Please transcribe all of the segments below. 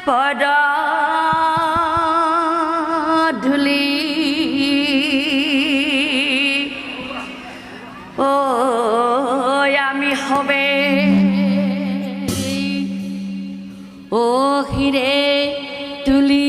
পদধূলি ও আমি হবে ও হিৰে তুলি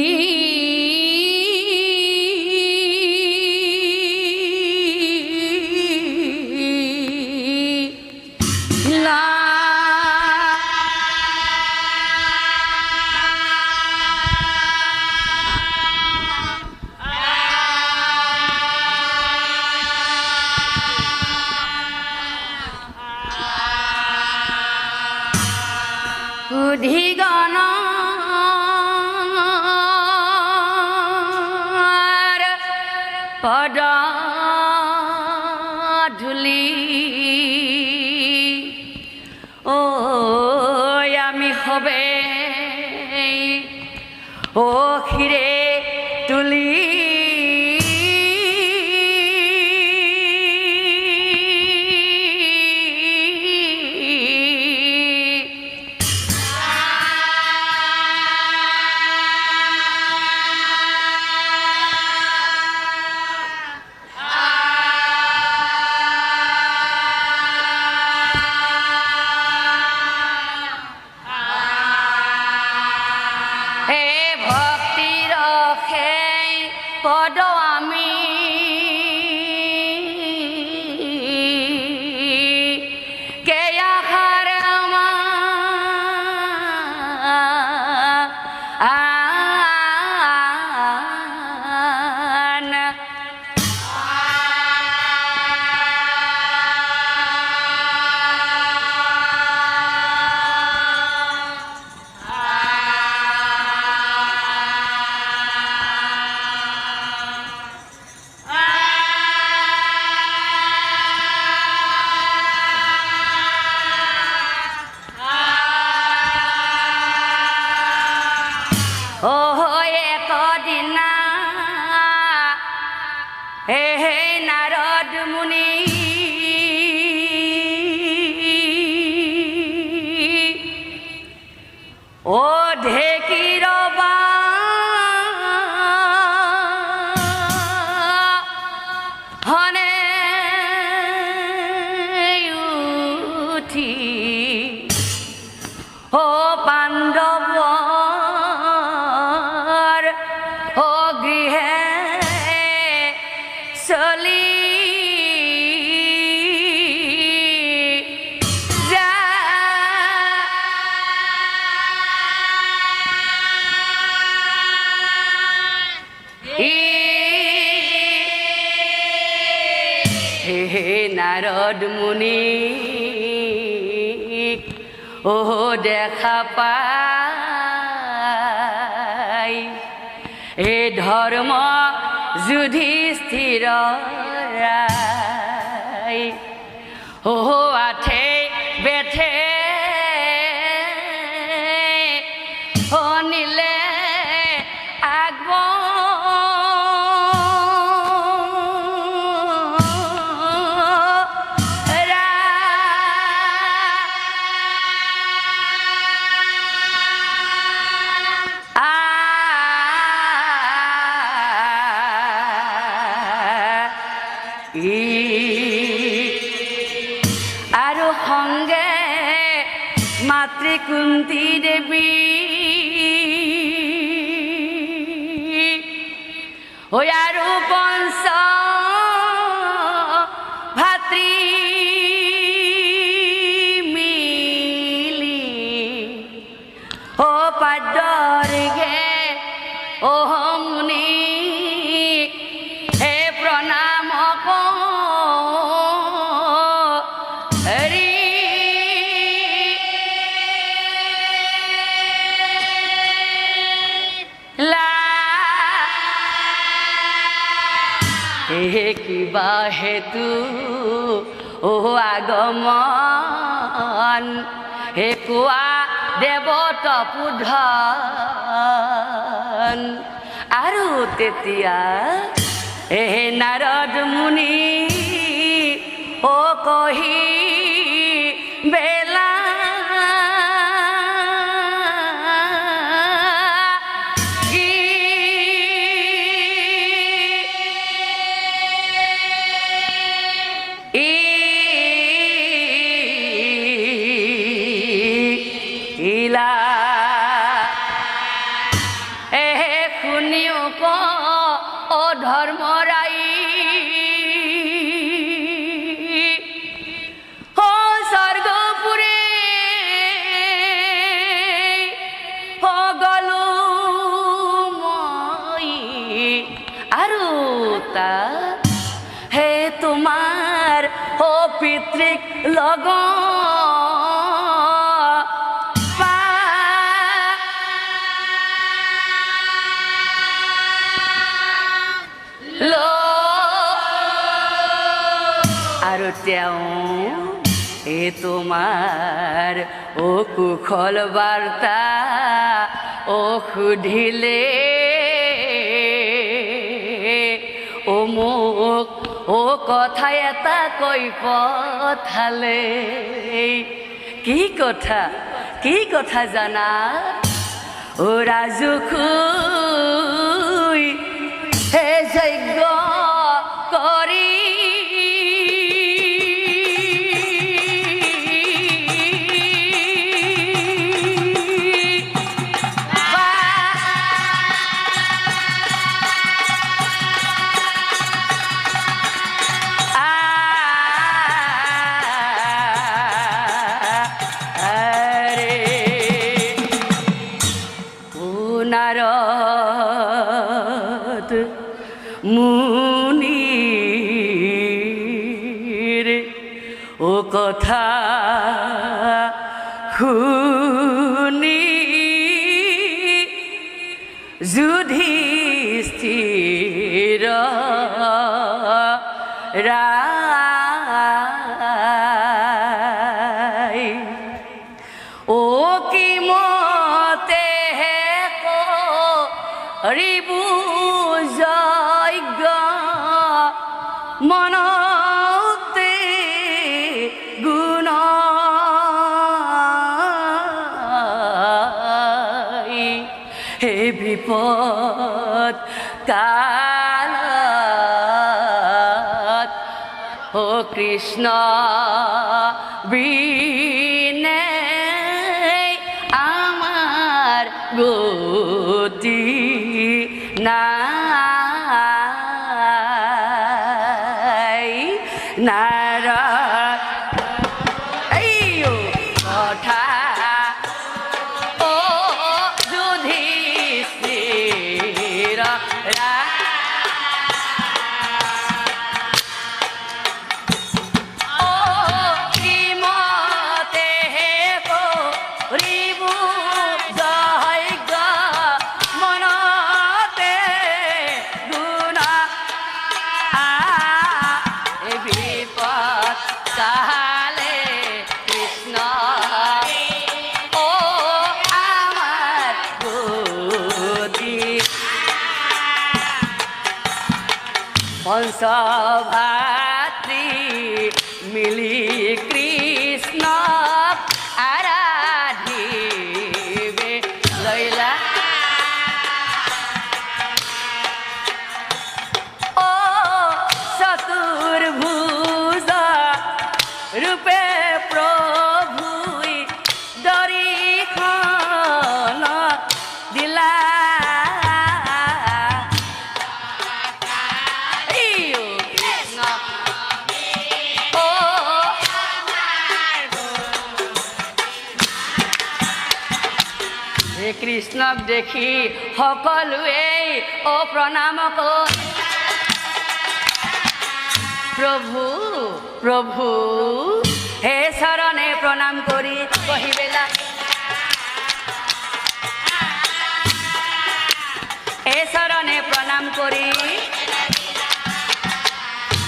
উধিগণৰ পদধূলি ও আমি হবে ও হিরে তুলি পদ আমি কে আখার আন ও একদিনা হে নারদ মুনি ও ঢেকির হনে উঠি ও পাণ্ডব ও গৃহে চলি হে নারদ মুনি ও দেখা পাই এ ধর্ম যুধিষ্ঠির ও আঠে বেঠে ও নিলে আগব আৰু সঙ্গে মাতৃ কুন্তি দেৱী আৰু পঞ্চ ভাতৃ মিলি ও পাদৰ্ঘে ও মুনি হে প্ৰণাম কিবা হেতু ও আগমন হে কোৱা দেৱত পুধন আৰু তেতিয়া হে নাৰদ মুনি ও কহি বেলা ধৰ্মৰাই ও স্বৰ্গপুৰে ও গলু মই আৰু তা হে তোমাৰ ও পিতৃক লগ আৰু তেওঁ এই তোমাৰ ও কুশল বাৰ্তা ও সুধিলে ও মোক ও কথা এটা কৈ পঠালে কি কথা জানা ও ৰাজখুই হে যজ্ঞ কৰি নাৰদ মুনিৰ ও কথা শুনি যুধিষ্ঠিৰ ৰায় ও কি মতে ৰিবু যজ্ঞ মনতে গুণ হে বিপদ কালত ও কৃষ্ণ বিনে আমাৰ গতি নাই নাৰদ এইও কথা ও যুধিষ্ঠিৰ ও কি মতে কৰিবু যজ্ঞ মনতে গুণ বিপদ কালে কৃষ্ণ ও আমার গতি পঞ্চভাতৃ মিলি কৃষ্ণ আরাধিবে লইলা ও চতুর্ভুজ রূপে প্রভুই দরিখন দিলা কৃষ্ণ ও হে কৃষ্ণক দেখি সকলোৱে ও প্ৰণাম কৰ প্রভু প্রভু হে শরণে প্রণাম করি কহিবেলা হে শরণে প্রণাম করি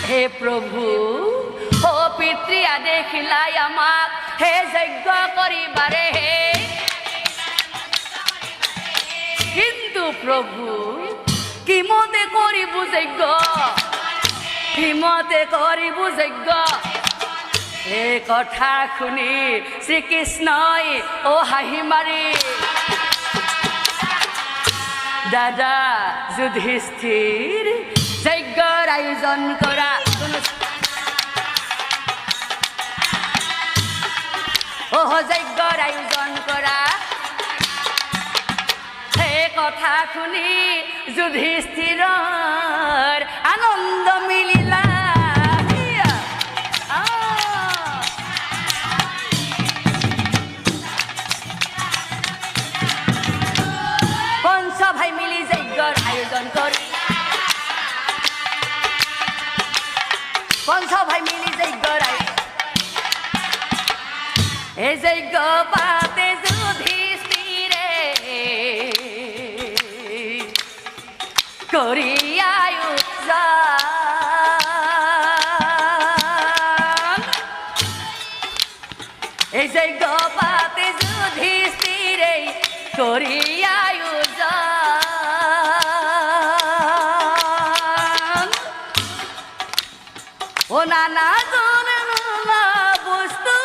হে প্রভু ও পিতৃয়া দেখিলাই আমাক হে যজ্ঞ করিবারে হে কিন্তু প্রভু কি মতে করিবু যজ্ঞ হিমতে কৰিবু যজ্ঞ এই কথা শুনি শ্ৰীকৃষ্ণই ও হাঁহি মাৰি দাদা যুধিষ্ঠিৰ যজ্ঞৰ আয়োজন কৰা যজ্ঞৰ আয়োজন কৰা সেই কথা শুনি যুধিষ্ঠিৰৰ আনন্দ মিলিলা পঞ্চভাই মিলি যজ্ঞৰ আয়োজন কৰি পঞ্চভাই মিলি যজ্ঞৰ এই যজ্ঞ পাতে যুধিষ্ঠিৰে কৰি আয়োজন এই যজ্ঞ পাতে যুধিষ্ঠিৰে কৰি আয়োজন ও নানা জনে নানা বস্তু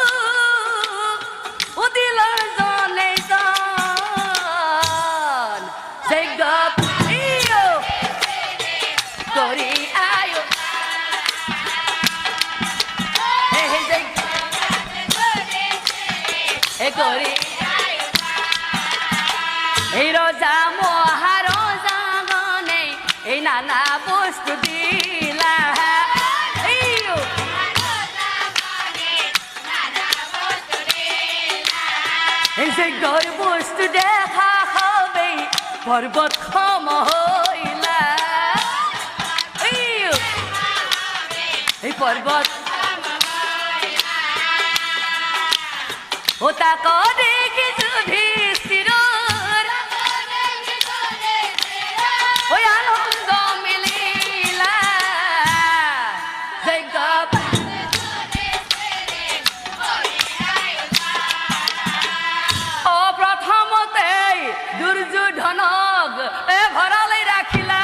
উদিল জনে জন যজ্ঞ কৰি আয়ো এই যজ্ঞ কৰি এই ৰজা মহাৰজা গণে এই নানা বস্তু দিলা এই যজ্ঞৰ বস্তু দেখা হবে পৰ্বত সম হইলা এই পৰ্বত ও তাক দেখি যুধিষ্ঠিৰৰ ওই আনন্দ মিলিলা যজ্ঞ ও প্ৰথমতে দুৰ্যোধনক ভৰালে ৰাখিলা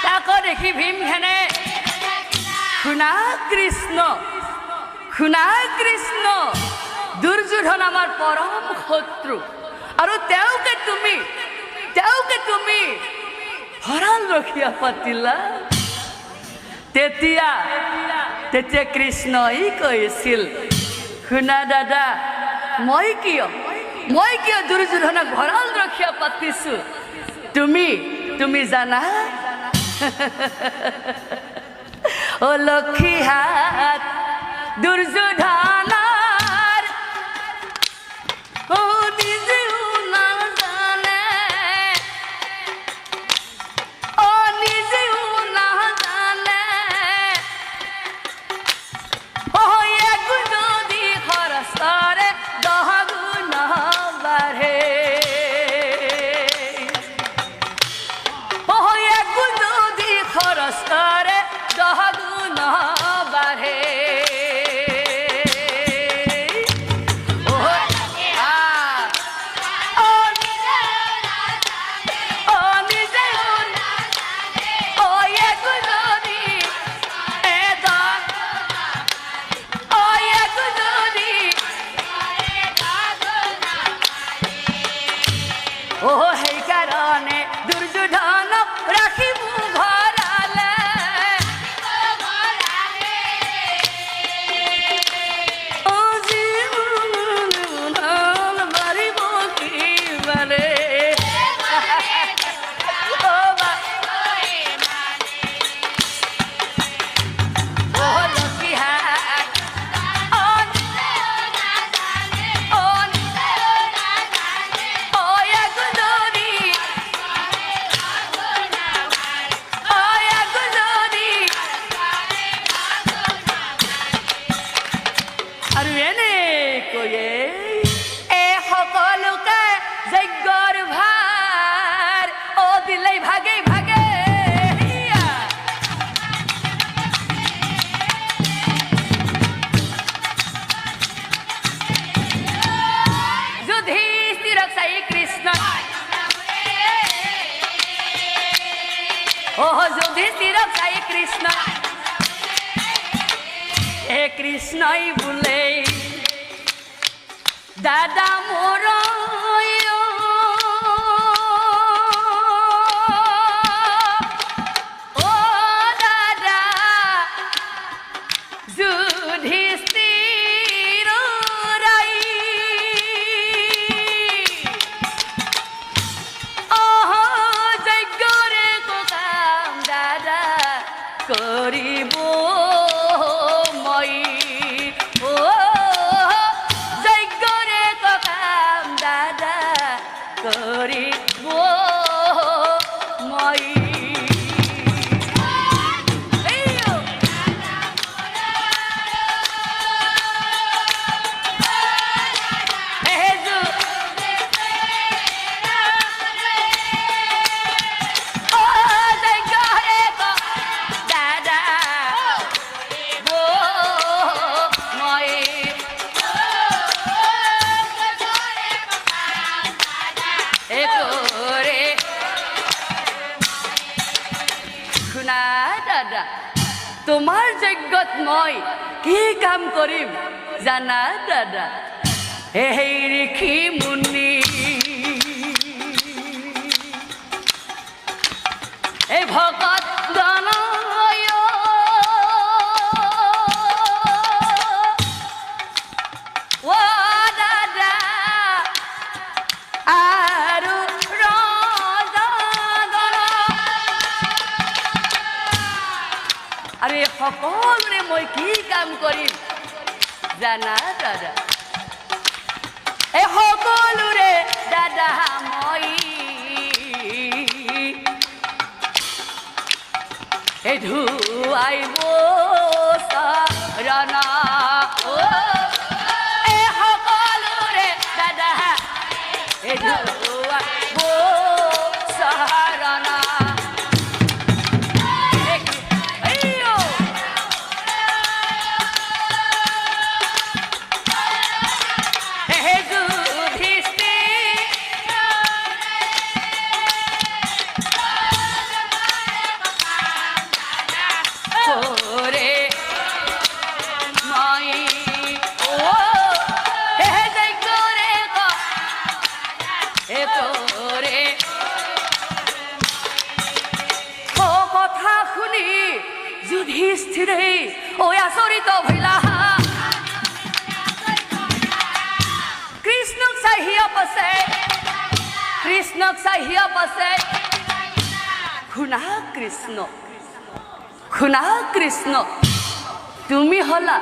তাকো দেখি ভীমখেনে শুনা কৃষ্ণ দুৰ্যোধন আমাৰ পৰম শত্ৰু আৰু তেওঁকে তুমি ভঁৰাল ৰখিয়া পাতিলা তেতিয়া কৃষ্ণই কৈছিল শুনা দাদা মই কিয় দুৰ্যোধনক ভঁৰাল ৰখিয়া পাতিছো তুমি জানা ও লক্ষ্মী হাত দুৰ্যোধনৰ ও নিজেও নাজানে ও এক যদি খৰচ কৰে 10 গুণ বাঢ়ে খরচ করে 10 গুণ বাড়ে ও সেই কারণে দুর্যোধন রাখিব ঘরালে ও জীবন মারিব কি বলে আৰু এনেকৈয়ে সকলোকে যজ্ঞৰ ভাৰ দিলেই ভাগে ভাগে যুধিষ্ঠিৰক চাই কৃষ্ণ যুধিষ্ঠিৰক চাই কৃষ্ণ হে কৃষ্ণই বোলে দাদা মোৰ ও দাদা যুধিষ্ঠিৰ ৰাই যজ্ঞৰে কাম দাদা কৰিব মই যজ্ঞৰে কাম দাদা কৰিব মই তোমাৰ যজ্ঞত মই কি কাম কৰিম জানা দাদা হে ঋষি মুনি এই ভকত গণয় ও দাদা আৰু আৰু এই সকলোৰে মই কি কাম কৰিম জানা দাদা এই সকলোৰে দাদা মই এই ধুৱাইব চৰণ এই সকলোৰে দাদা এই ধুৱাইব চৰণ যুধিষ্ঠিৰে ঐ আচৰিত ভৈলা কৃষ্ণক চাহিয়া পাছে শুনা কৃষ্ণ তুমি হলা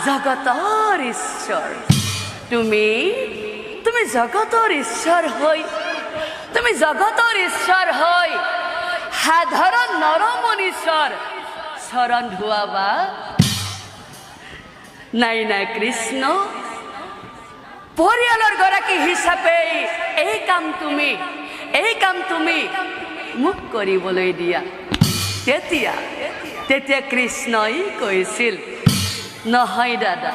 জগতৰ ঈশ্বৰ তুমি জগতৰ ঈশ্বৰ হৈ সাধাৰণ নৰমনীষৰ চৰণ ধুৱাবা নাই কৃষ্ণ পৰিয়ালৰ গৰাকী হিচাপে এই কাম তুমি মোক কৰিবলৈ দিয়া তেতিয়া কৃষ্ণই কৈছিল নহয় দাদা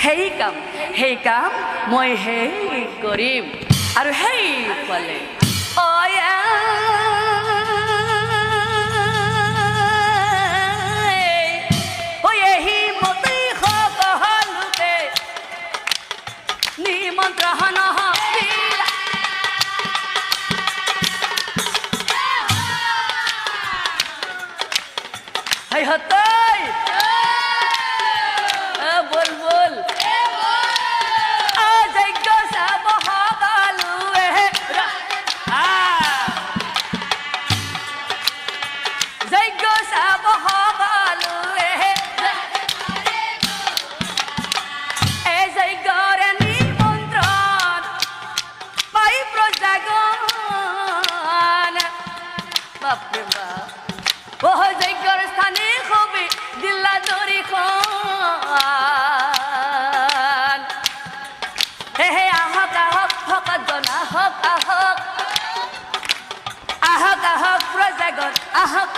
সেই কাম মই কৰিম আৰু সেইফালে নিমন্ত্ৰণ বল যজ্ঞ চাব সকলোৱে যজ্ঞ চাব সকলোৱে এই যজ্ঞৰে নিমন্ত্ৰণ পাই প্ৰজাগণ বাপৰে বাপ যজ্ঞৰ স্থানে কবি দিলা দৰিখন হে আহক ভকত জন আহক প্ৰজাগণ আহক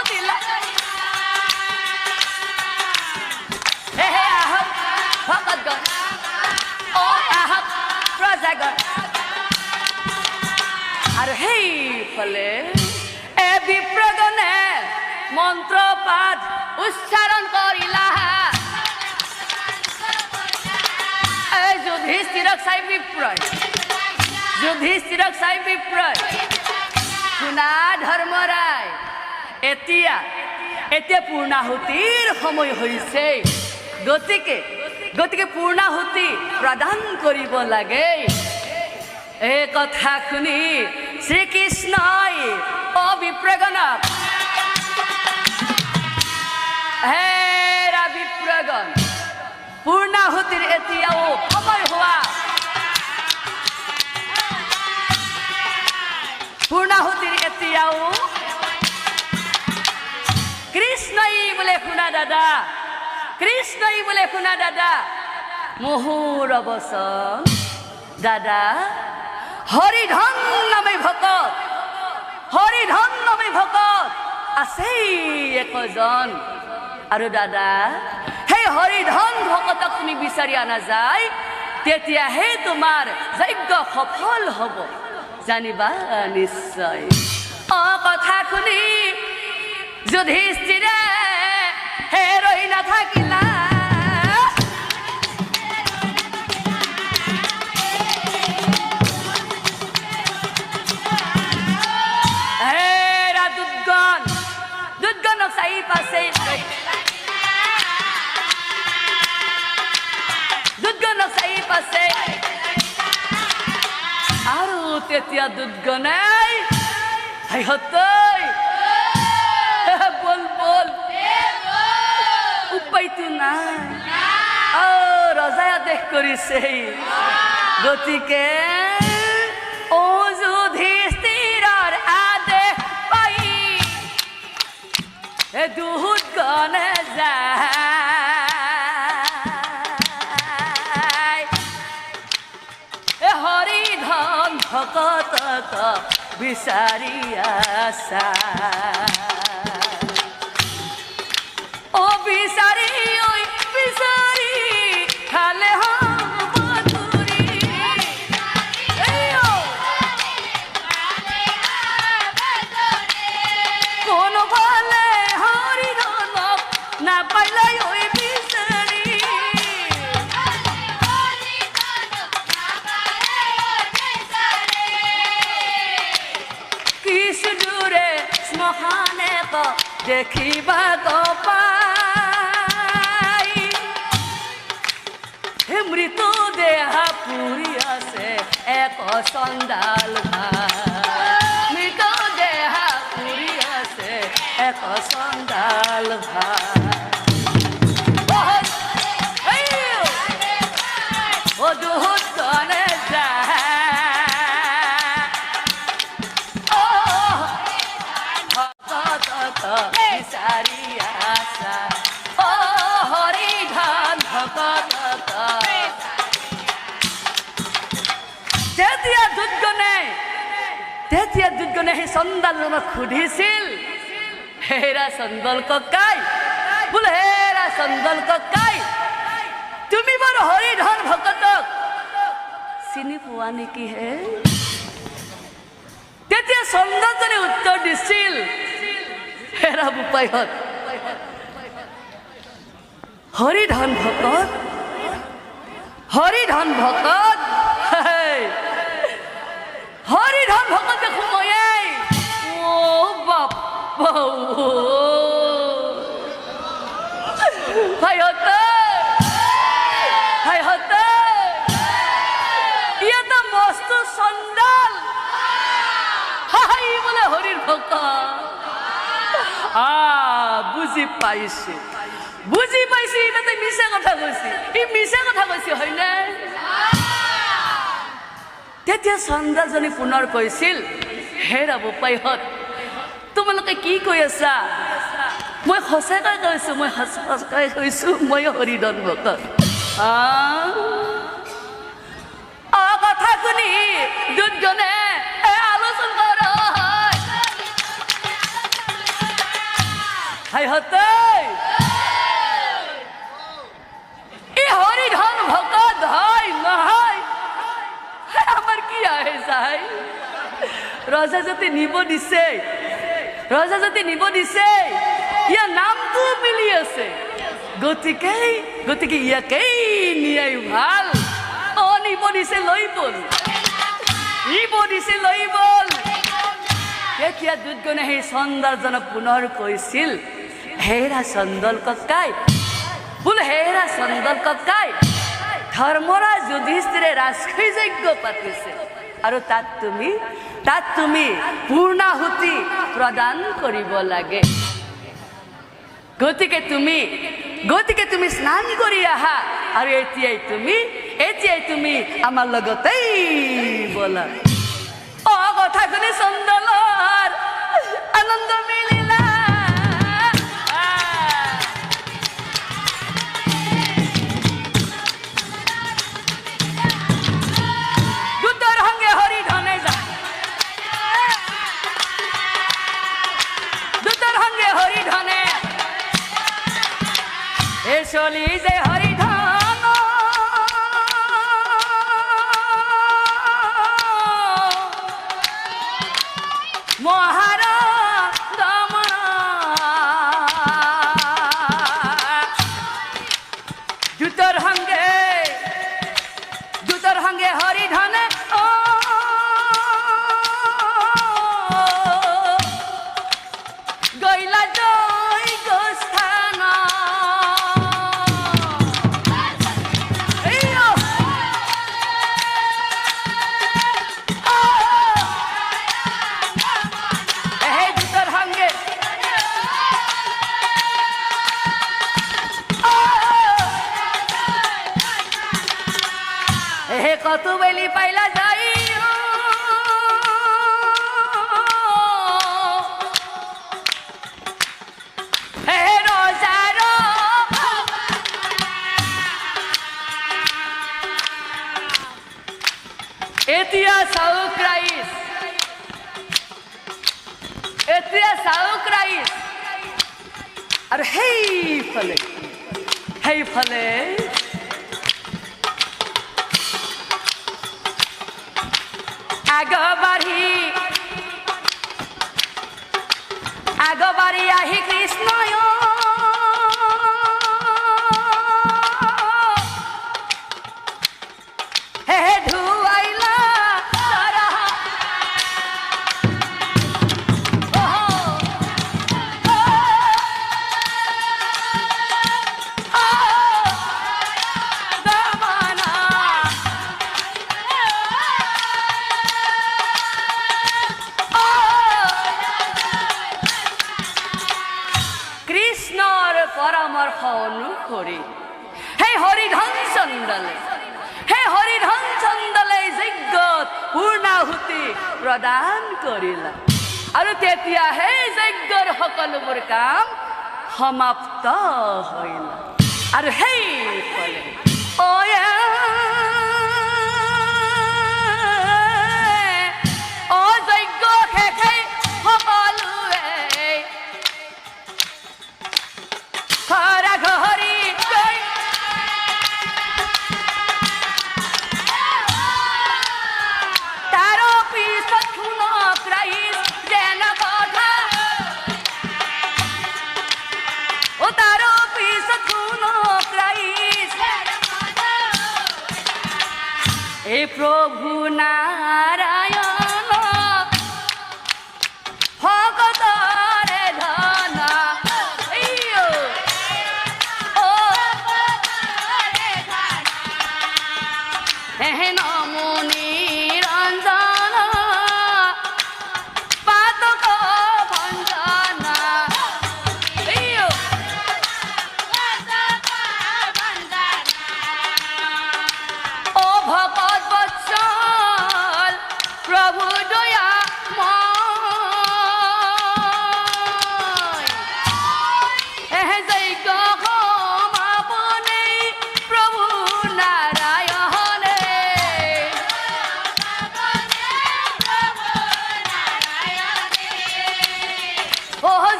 দিলা হে আহক ভকত গণ আহক প্ৰজাগণ আৰু সেইফালে বিপ্ৰগণে মন্ত্ৰ পাঠ উচ্চাৰণ কৰিলা যুধিষ্ঠিৰক চাই বিপ্ৰই যুধিষ্ঠিৰক চাই বিপ্ৰই শুনা ধৰ্মৰায় এতিয়া পূৰ্ণাহুতিৰ সময় হৈছে গতিকে পূৰ্ণাহুতি প্ৰদান কৰিব লাগে এই কথা শুনি শ্ৰীকৃষ্ণই বিপ্ৰগণক হেৰা বিপ্ৰগণ পূৰ্ণাহুতিৰ এতিয়াও সময় হোৱা পূৰ্ণাহুতিৰ এতিয়াও কৃষ্ণই বোলে শুনা দাদা মুহুৰ বচন দাদা হৰিধন নামে ভকত আছেই একজন আৰু দাদা সেই হৰিধন ভকতক তুমি বিচাৰি আনা যায় তেতিয়াহে তোমাৰ যজ্ঞ সফল হ'ব জানিবা নিশ্চয় কথা শুনি যুধিষ্ঠিৰে হে ৰৈ নাথাকিলা হেৰা দুৰ্গণক চাই পাছে আৰু তেতিয়া দুৰ্গণে বল উপায়তো নাই ৰজাই আদেশ কৰিছে গতিকে যুধিষ্ঠিৰৰ আদেশ পাই দুৰ্গণে যায় হৰিধন ভকতক বিচাৰি আছা বিচাৰি খালে কোন ভালে হৰিধনক নাপাইলে বিচাৰি কিছু দূৰে শ্মশানে দেখিবা পাই মৃত্যু দেহা পুৰি আছে এক চণ্ডাল মৃত্যু দেহা পুৰি আছে এক চণ্ডাল দুৰ্গণে বিচাৰি আছা হৰিধন ভকতক তেতিয়া দুৰ্গণে সেই চণ্ডালজনক সুধিছিল হেৰা চণ্ডাল ককাই বোলে হেৰা চণ্ডাল ককাই তুমি বাৰু হৰিধন ভকতক চিনি পোৱা নেকি হে তেতিয়া চণ্ডালজনে উত্তৰ দিছিল হেৰা বোপাইহঁত হৰিধন ভকত দেখো মই বাপ ভাইহঁতে ইয়াতে মস্ত চণ্ডাল বোলে হৰিৰ ভকত বুজি পাইছে তাতে মিছা কথা কৈছে হয়নে তেতিয়া চণ্ডালজনী পুনৰ কৈছিল হেৰা বোপাইহঁত তোমালোকে কি কৈ আছা মই সঁচাকৈ কৈছো মই হৰিধন ভকত কথা শুনি দুৰ্গণে আলোচনা ভাইহঁতে এই হৰিধন ভকত হয় নহয় আমাৰ কি আহে চাই ৰজা যদি নিব দিছে ইয়াৰ নামটো মিলি আছে গতিকে ইয়াকেই নিয়াই ভাল নিব দিছে লৈ বল লৈ বল। তেতিয়া দুৰ্যোধনে সেই চণ্ডালজনক পুনৰ কৈছিল, হেৰা চণ্ডাল ককাই, বোলে হেৰা চণ্ডাল ককাই, ধৰ্মৰাজ যুধিষ্ঠিৰে ৰাজসৈ যজ্ঞ পাতিছে আৰু তাত তুমি পূৰ্ণাহুতি প্ৰদান কৰিব লাগে। গতিকে তুমি স্নান কৰি আহা আৰু এতিয়াই তুমি আমাৰ লগতেই বলা। কথা শুনি চণ্ডালৰ আনন্দ মিলিলা। দুটৰ সঙ্গে হৰিধনে যায়, দুটৰ সঙ্গে হৰিধনে এ চলি যে হৰিধন দুটৰ সঙ্গে হৰিধনে গৈলা জয় গোস্থান। কত বেলি পাইলা যাই ৰোজাৰ এতিয়া চাউক ৰাইজ আৰু সেইফালে আগবাৰী আহি কৃষ্ণয় হে ধুৱাইলা পৰামৰ্শ অনুসৰি সেই হৰিধন চণ্ডালে যজ্ঞত পূৰ্ণাহুতি প্ৰদান কৰিলা আৰু তেতিয়া সেই যজ্ঞৰ সকলোবোৰ কাম সমাপ্ত হৈল। আৰু সেইফালে যজ্ঞ শেষে সকলোৱে ঘৰা ঘৰি গৈ তাৰ পিছত শুনক ৰাইজ যেন কথা, তাৰ পিছত শুনক ৰাইজ এই প্ৰভু নাৰায়ণ ভকতৰে ধন নমুনি ৰঞ্জন পাতক ভঞ্জন ও ভকত বৎসল প্ৰভু দয়া যজ্ঞ সমাপনে প্ৰভু নাৰায়ণে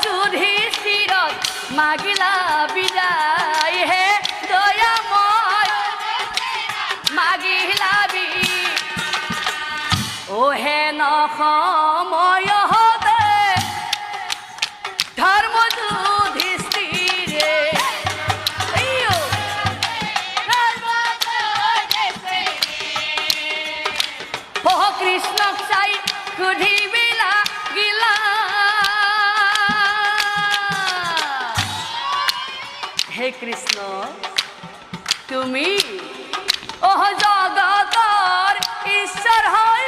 যুধিষ্ঠিৰক মাগিলা বিদায় হে দয়াময় মাগিলা হে নসময় হতে ধৰ্ম যুধিষ্ঠিৰে ভকত কৃষ্ণক চাই সুধিবিলা গিলা হে কৃষ্ণ তুমি জগতৰ ঈশ্বৰ হয়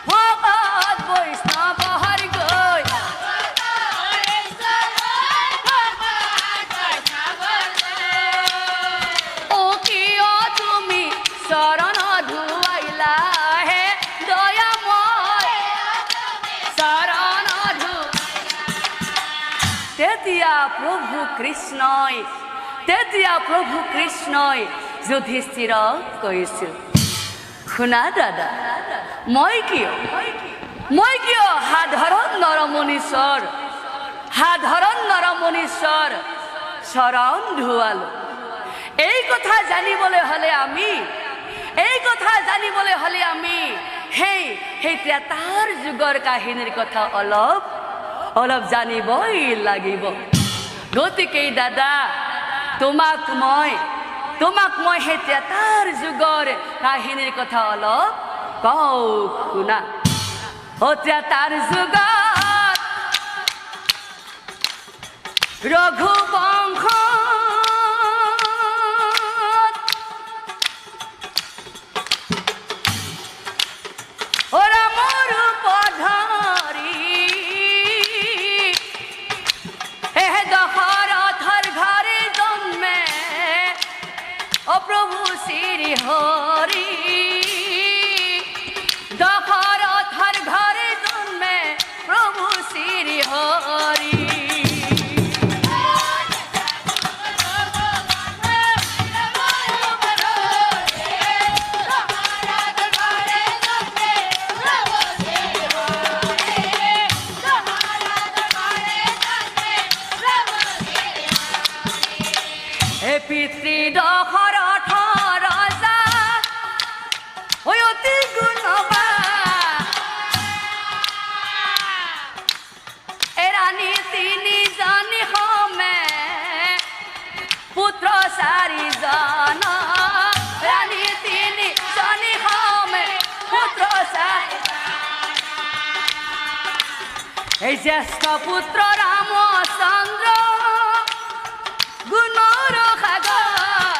ভগত বৈষ্ণৱ হৰি গৈ অ কিয় তুমি চৰণ ধুৱাইলা হে দয়াময় চৰণ তেতিয়া প্ৰভু কৃষ্ণই যুধিষ্ঠিৰক কৈছিল শুনা দাদা মই কিয় সাধাৰণ নৰমনীশ্বৰ চৰণ ধুৱালো এই কথা জানিবলৈ হ'লে আমি সেই ত্ৰেতাৰ যুগৰ কাহিনীৰ কথা অলপ জানিবই লাগিব গতিকে দাদা তোমাক মই সেই ত্ৰেতাৰ যুগৰ কাহিনীৰ কথা অলপ কওঁ শুনা অ ত্ৰেতাৰ যুগত ৰঘুবংশ প্রভু শ্রী হরি দশরথর ঘরে জন্মে প্রভু শ্রী হরি হে পিতৃ দশরথ রজা অতি গুণবা এরানি তিনিজনী সমে পুত্র চাৰিজন ৰাণী তিনিজনী সমে পুত্ৰ এই জ্যেষ্ঠ পুত্ৰ ৰামচন্দ্ৰ গুণৰ সাগৰ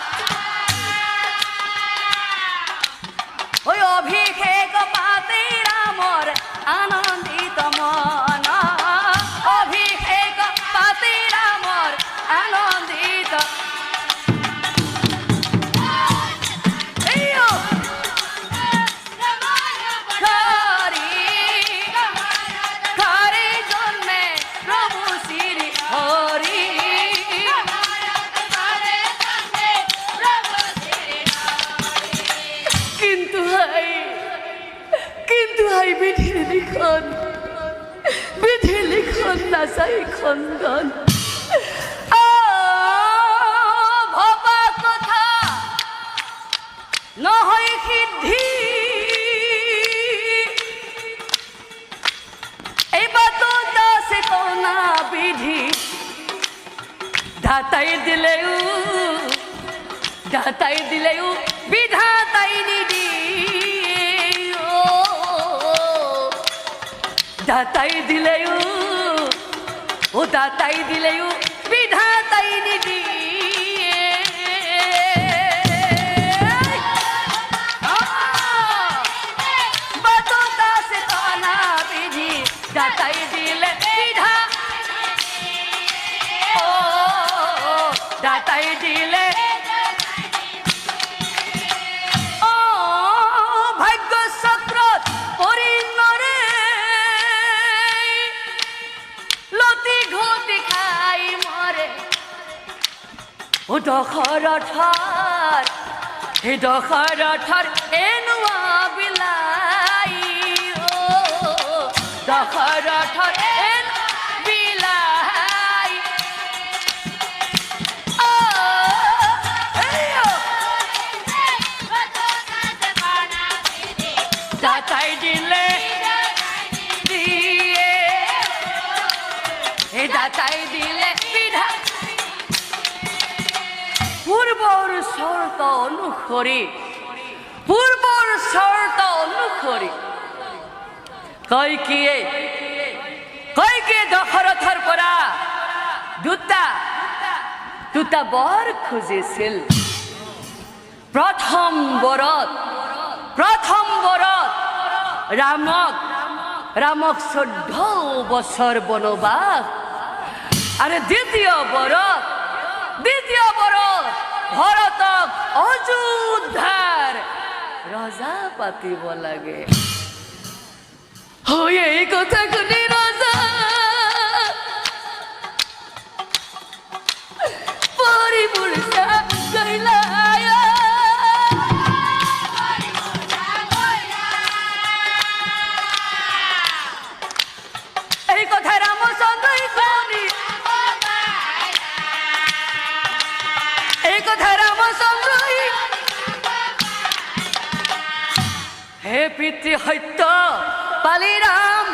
ঐ অভিষেক পাতি ৰামৰ আনন্দিত মন অভিষেক পাতি ৰামৰ আনন্দিত ঘৰে জন্মে প্ৰভু শ্ৰী হৰি কিন্তু বিধিৰ লিখন নাচাই খণ্ডন ভবা কথা নহয় সিদ্ধি এই বাটো চেতনা বিধি দাতাই দিলেও বিধাতাই নিদি দাতাই দিলেও বিধাতাই নিদি বাততা চেতনা বিধি দাতাই দিলে দাতাই দিলে ভাগ্য চক্ৰত পৰিণৰে লতি ঘটি খাই মৰে ও দশৰথৰ এনুৱা বিলাই দশৰথৰ বিলাই দাতাই দিলে দাতাই দিলে বিধা পূৰ্বৰ চৰ্ত অনুসৰি কইকীয়ে দশৰথৰ পৰা দুটা বৰ খুজিছিল। প্ৰথম বৰত ৰামক 14 বছৰ বনবাস, আৰু দ্বিতীয় বৰত ভৰতক অযোধ্যাৰ ৰজা পাতিব লাগে। এই কথা শুনি ৰজা পৰিমূৰ্ছা গইলা। এই কথা ৰামচন্দ্ৰই শুনি, হে পিতৃ সত্য পালি ৰাম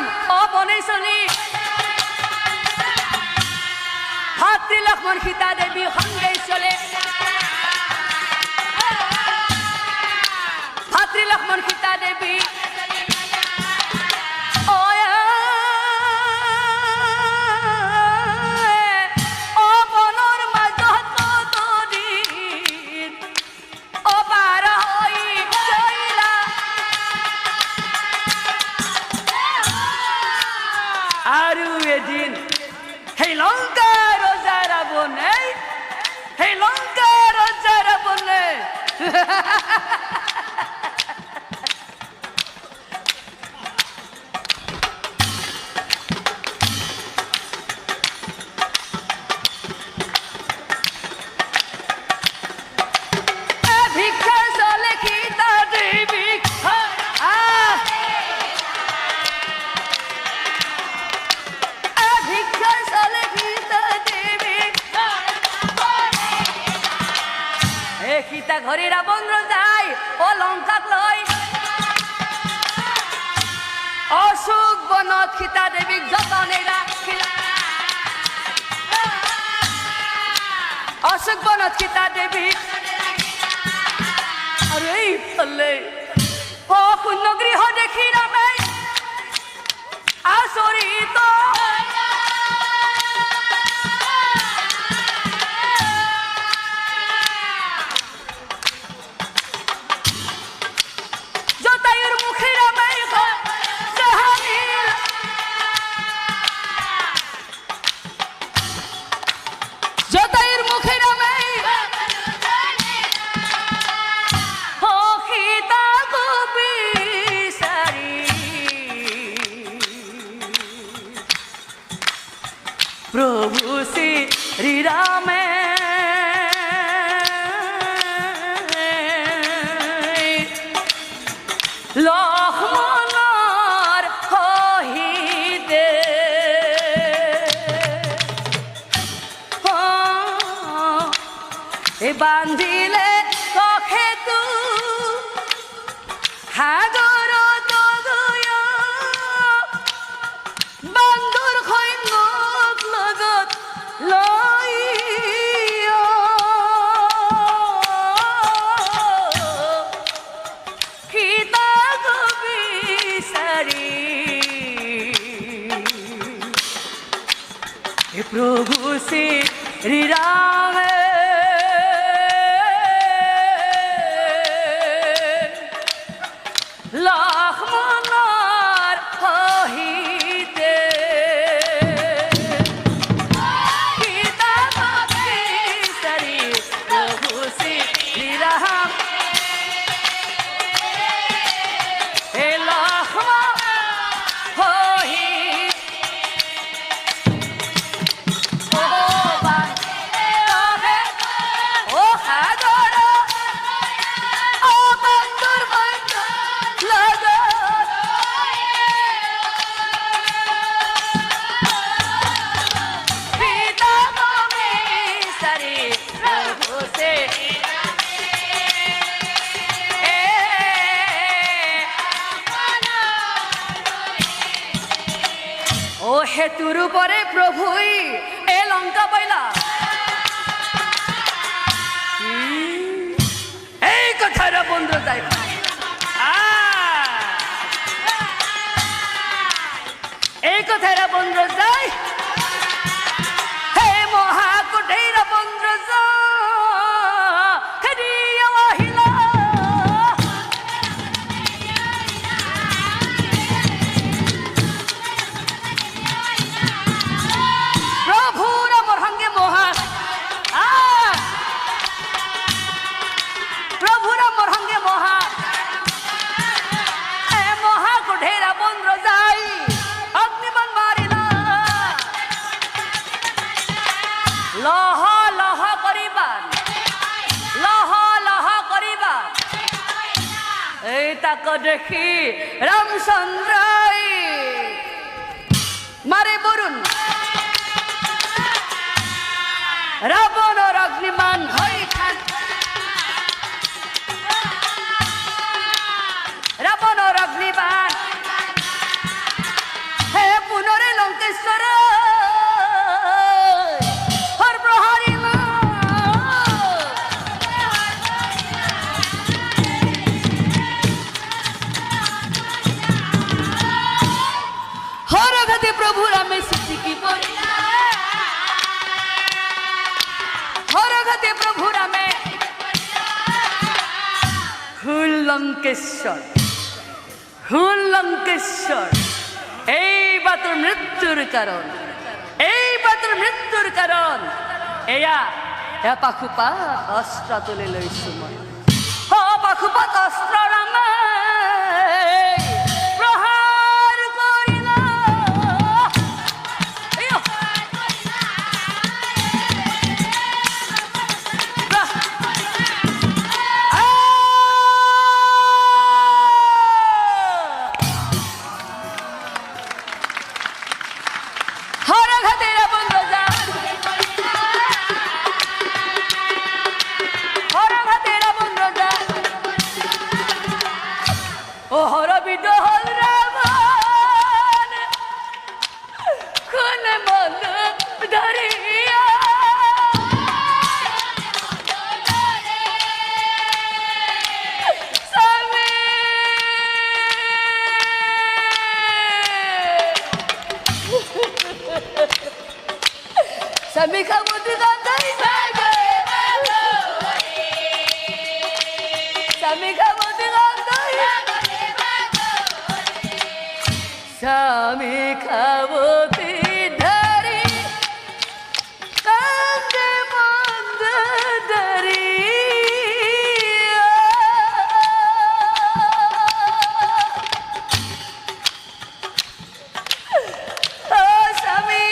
অবনেশ্বনী, ভাতৃ লক্ষ্মণ সীতা দেৱী সংগে চলে। ভাতৃ লক্ষ্মণ সীতা দেৱী আৰু এদিন সেই লংকাৰ ৰজা ৰাৱণে সীতা ঘৰে ৰাবণ যায় ও লঙ্কাক লয়। অশোক বনত সীতা দেৱীক যতনে ৰাখিলা। অশোক বনত সীতা দেৱীক, আৰু এইফালে শূন্য গৃহ দেখি ৰামে আচৰিত। প্ৰভু শ্ৰী ৰামে লক্ষ্মণৰ সহিতে বান্ধিলে কখেতু সাগৰত গৈ বান্ধুৰ সৈন্যক লগত লৈ সীতাক বিচাৰি প্ৰভু শ্ৰী ৰামে লক্ষ্মণৰ সহিতে সীতাক বিচাৰি প্ৰভু শ্ৰী ৰাম হে লক্ষ্মণ ও হেতুর উপরে প্রভুই এ লঙ্কা পাইলা। এই কথাটা বন্ধু যাই এই কথায় রাবণরা যায়, হে মহাকুটে রাবণরা আহিলা, প্রভু রামর সঙ্গে প্রভু রামর সঙ্গে মহাকুটে রাবণরা যায়, অগ্নিবাণ মারিলা, লহ লহ করিবান, লহ লহ করিবান। এই তাকে দেখি রামচন্দ্র মারে বরুণ, রাবণর অগ্নিবাণ হই থাক, রাবণর অগ্নিবাণ হে পুনরে লঙ্কেশ্বর হরঘাতে প্রভু রামে সিটিকি পড়িলা, হরঘাতে প্রভু রামে হুল লঙ্কেশ্বর, হুল লঙ্কেশ্বর। এই বাতর মৃত্যুর কারণ, এই বাতর মৃত্যুর কারণ এয়া এ পাখুপাত অস্ত্র তুলে লইছো মই, হ পাখুপাত অস্ত্র রামে প্রহার করিলা, হরঘাতে রাবণ রাজা, হরঘাতে রাবণ রাজা, ও হর বিদহল রাবণ কোন মন ধরিয়া, স্বামী স্বামী খাবতি গান্ধাই ভাগে, স্বামী খাবতি গান্ধাই, স্বামী খাবতি ধরি কান্দে বন্ধ ধরি, স্বামী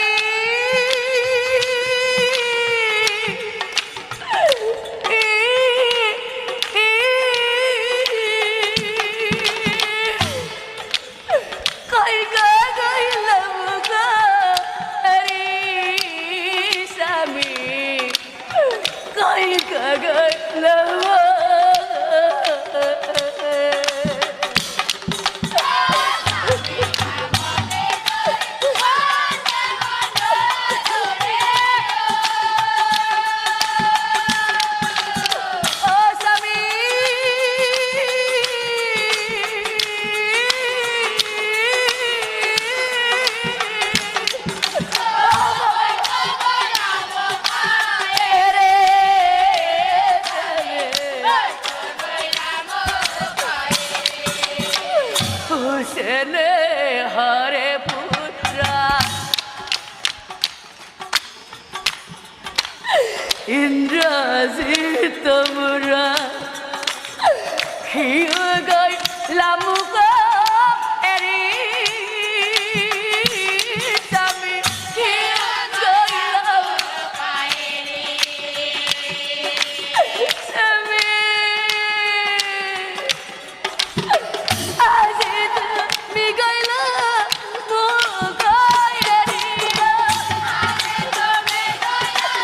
হুসেনে হরে পুত্রা ইন্দ্রজিৎ তোমরা হিউ গই লামুক এরি, স্বামী হিউ গই লামুক এরি, স্বামী আজি তুমি গইলা মুক এরিয়া, আজি তুমি গইলা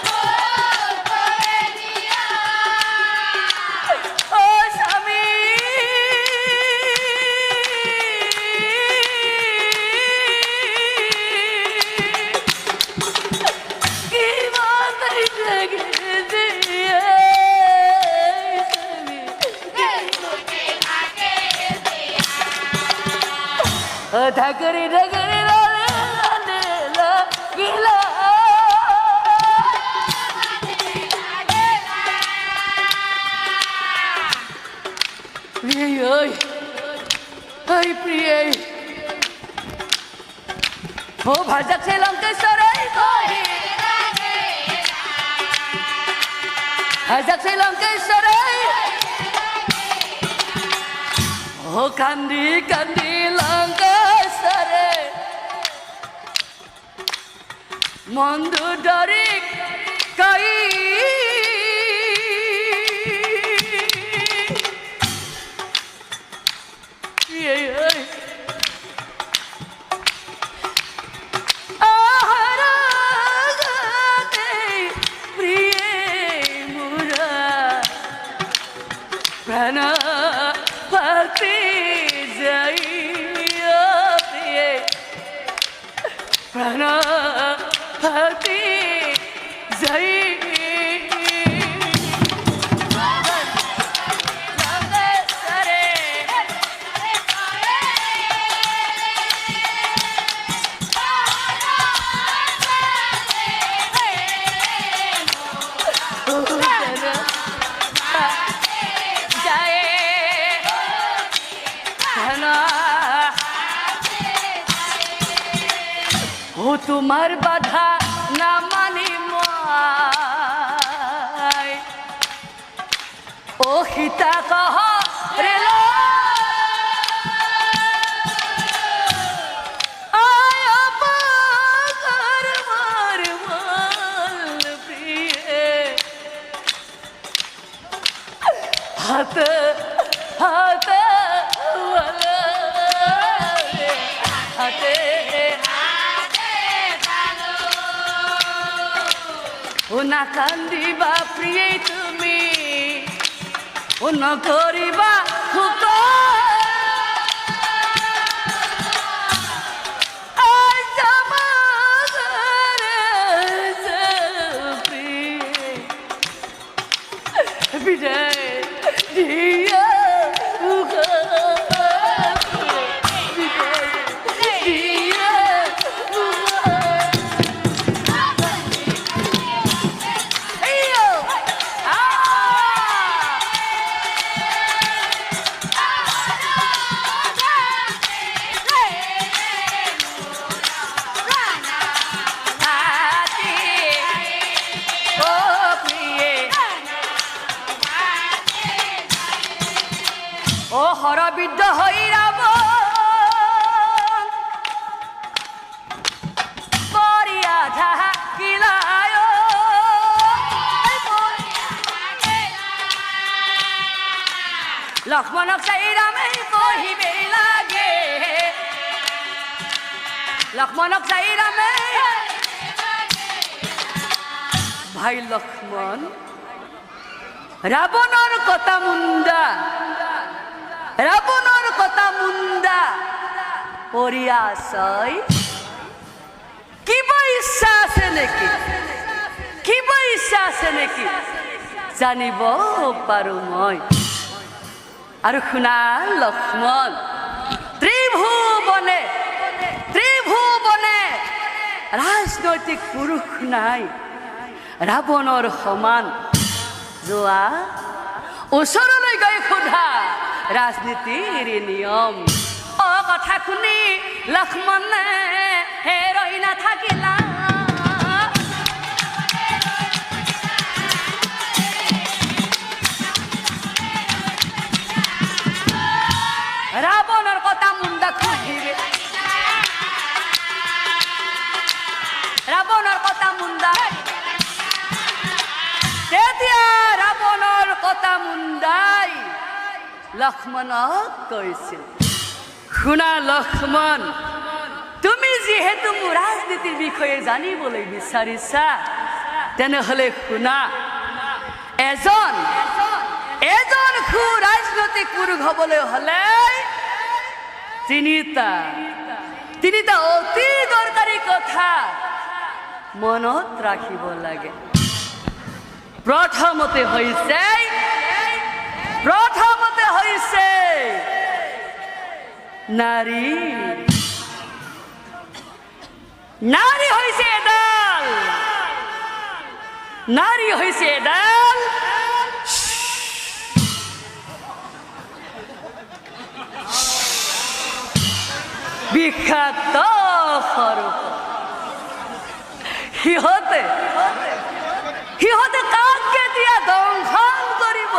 মুক এরিয়া, ও স্বামী কি বাতাই লাগে দিয়া, স্বামী ঢাকরি ঢাকরি থাকিলা ơi ơi প্রিয়ে ও ভাজক সে লঙ্কেশ্বরে ভাজক সে লঙ্কেশ্বরে ও কান্দি কান্দি লঙ্কেশ্বরে মন্দু ডরি কাই তোমার বাধা না মানি মই ও সীতা কহ রেল হাত হাত হাতে ও না কান্দিবা প্রিয়ে তুমি ও ন করিবা হুক বিজয় দিয়া ও হরবিদ্ধ হই রাব পরিয়া যাহা কিলায় লক্ষ্মণক চাই রামে কহিবে লাগে লক্ষ্মণক চাই রামে ভাই লক্ষ্মণ রাবণর কথা মুন্দা রাবণর কথা মুন্দা পরিয়াশয় কিবা ইচ্ছা আছে নেকি কিবা ইচ্ছা আছে নেকি জানিব পাৰো মই আৰু শুনা লক্ষ্মণ ত্ৰিভুৱনে ৰাজনৈতিক পুৰুষ নাই ৰাৱণৰ সমান যোৱা ওচৰলৈ গৈ সোধা ৰাজনীতিৰ নিয়ম অ কথা শুনি লক্ষ্মণে ৰৈ নাথাকিলা ৰাৱণৰ কথা মুণ্ডা খুজিবে ৰাৱণৰ কথা মুণ্ডা তেতিয়া ৰাৱণৰ কথা মুণ্ডাই লক্ষ্মণক কৈছিল শুনা লক্ষ্মণ তুমি যিহেতু মোৰ ৰাজনীতিৰ বিষয়ে জানিবলৈ বিচাৰিছা তেনেহ'লে শুনা এজন সুৰাজনৈতিক পুৰুষ হ'বলৈ হ'লে তিনিটা অতি দৰকাৰী কথা মনত ৰাখিব লাগে প্ৰথমতে হৈছে নাৰী নাৰী হৈছে এডাল, নাৰী হৈছে এডাল বিষাক্ত সৰ্প। সিহঁতে কাক কেতিয়া দংশন কৰিব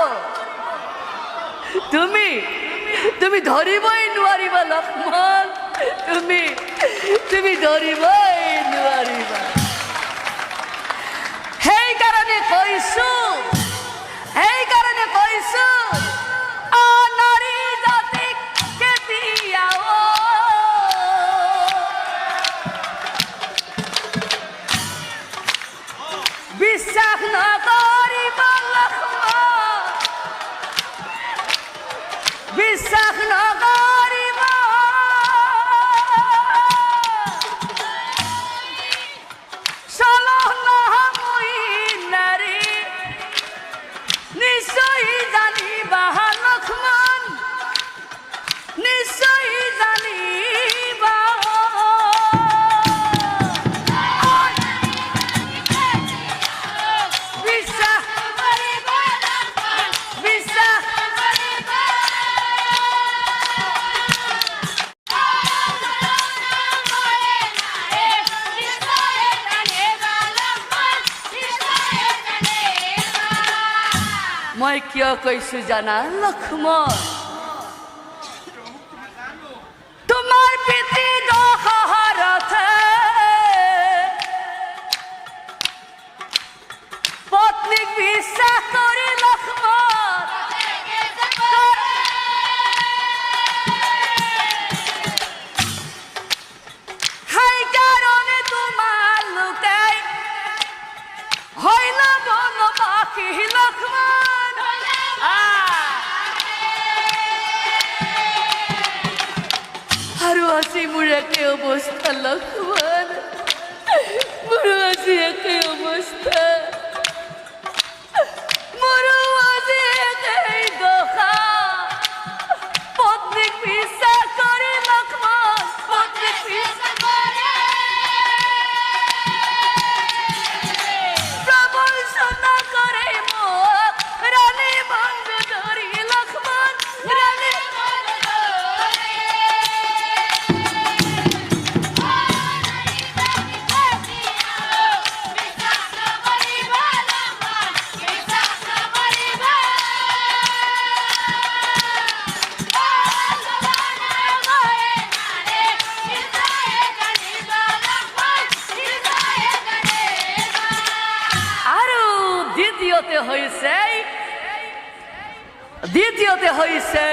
তুমি ধৰিবই নোৱাৰিবা লক্ষ্মণ, তুমি ধৰিবই নোৱাৰিবা। সেইকাৰণে কৈছো নাৰী জাতিক কেতিয়াও বিশ্বাস নকৰিবা লক্ষ্মণ, বিশ্বাস নকৰিবা। চলহ নহয় নাৰী নিশ্চয় জানিবা লক্ষ্মণ, নিশ্চয় জানিবা। মই কিয় কৈছো জানা লক্ষ্মণ, তোমাৰ পিতৃ দশৰথে পত্নীক বিশ্বাস কৰি লক্ষ্মণ সেইকাৰণে তোমালোকে হইল বনবাসী লক্ষ্মণ। আৰু আজি মোৰ একে অৱস্থা লক্ষ্মণ, মোৰ আজি একে অৱস্থা, মোৰ আজি একেই দশা। পত্নীক বিশ্বাস কৰি লক্ষ্মণ, পত্নীক বিশ্বাস কৰি প্ৰবঞ্চনা কৰে মোক ৰাণী বন্ধু ধৰি লক্ষ্মণ, ৰাণী দ্বিতীয়তে হৈছে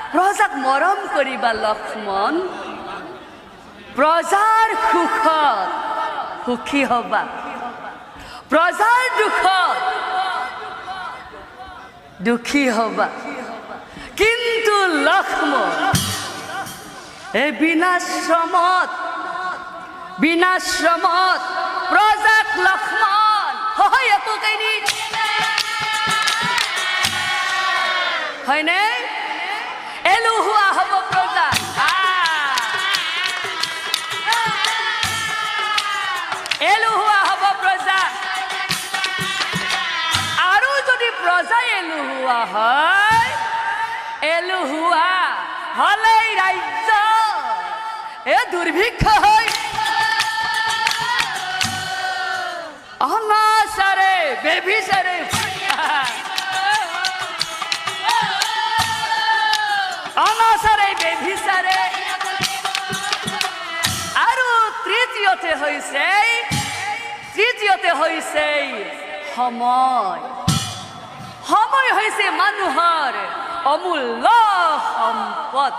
প্ৰজাক মৰম কৰিবা লক্ষ্মণ, প্ৰজাৰ সুখত সুখী হবা, প্ৰজাৰ দুখত দুখী হবা। কিন্তু লক্ষ্মণ এই বিনাশ্ৰমত প্ৰজাক লক্ষ্মণ হয় একো কেনি হয়নে? এলেহুৱা হ'ব প্ৰজা, এলেহুৱা হ'ব প্ৰজা। আৰু যদি প্ৰজা এলেহুৱা হয়, এলেহুৱা হলেই ৰাজ্য দুৰ্ভিক্ষ হয়, অনাচাৰে বেভিচাৰে অনাচাৰে বেভিচাৰে। আৰু তৃতীয়তে হৈছে সময় হৈছে মানুহৰ অমূল্য সম্পদ।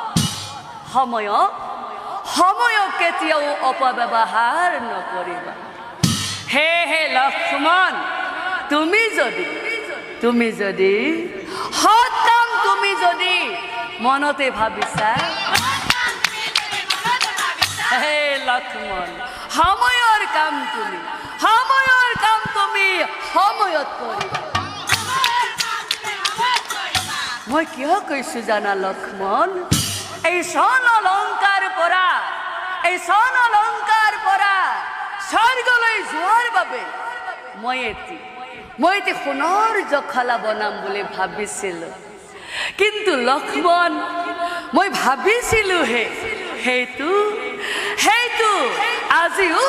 সময়ক কেতিয়াও অপব্যৱহাৰ নকৰিবা। হে লক্ষ্মণ, তুমি যদি সৎ কাম তুমি যদি মনতে ভাবিছা, হে লক্ষ্মণ সময়ৰ কাম তুমি সময়ত কৰিবা। মই কিয় কৈছো জানা লক্ষ্মণ, এই সোণ অলংকাৰ পৰা স্বৰ্গলৈ যোৱাৰ বাবে মই এটি সোণৰ জখলা বনাম বুলি ভাবিছিলোঁ। কিন্তু লক্ষ্মণ, মই ভাবিছিলোঁ সেইটো আজিও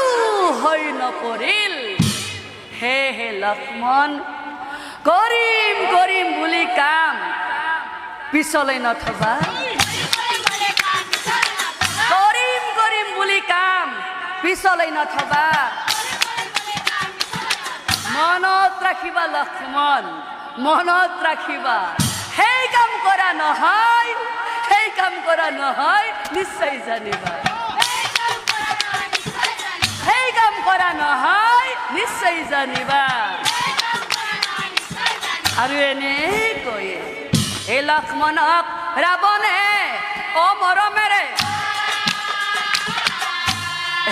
হৈ নপৰিল। হে লক্ষ্মণ, কৰিম বুলি কাম পিছলৈ নথবা। কৰিম বুলি কাম পিছলৈ নথবা। মনত ৰাখিবা লক্ষ্মণ, মনত ৰাখিবা। সেই কাম কৰা নহয় নিশ্চয় জানিবা। সেই কাম কৰা নহয় নিশ্চয় জানিবা। আৰু এনেকৈয়ে এই লক্ষ্মণক ৰাৱণে অমৰমেৰে,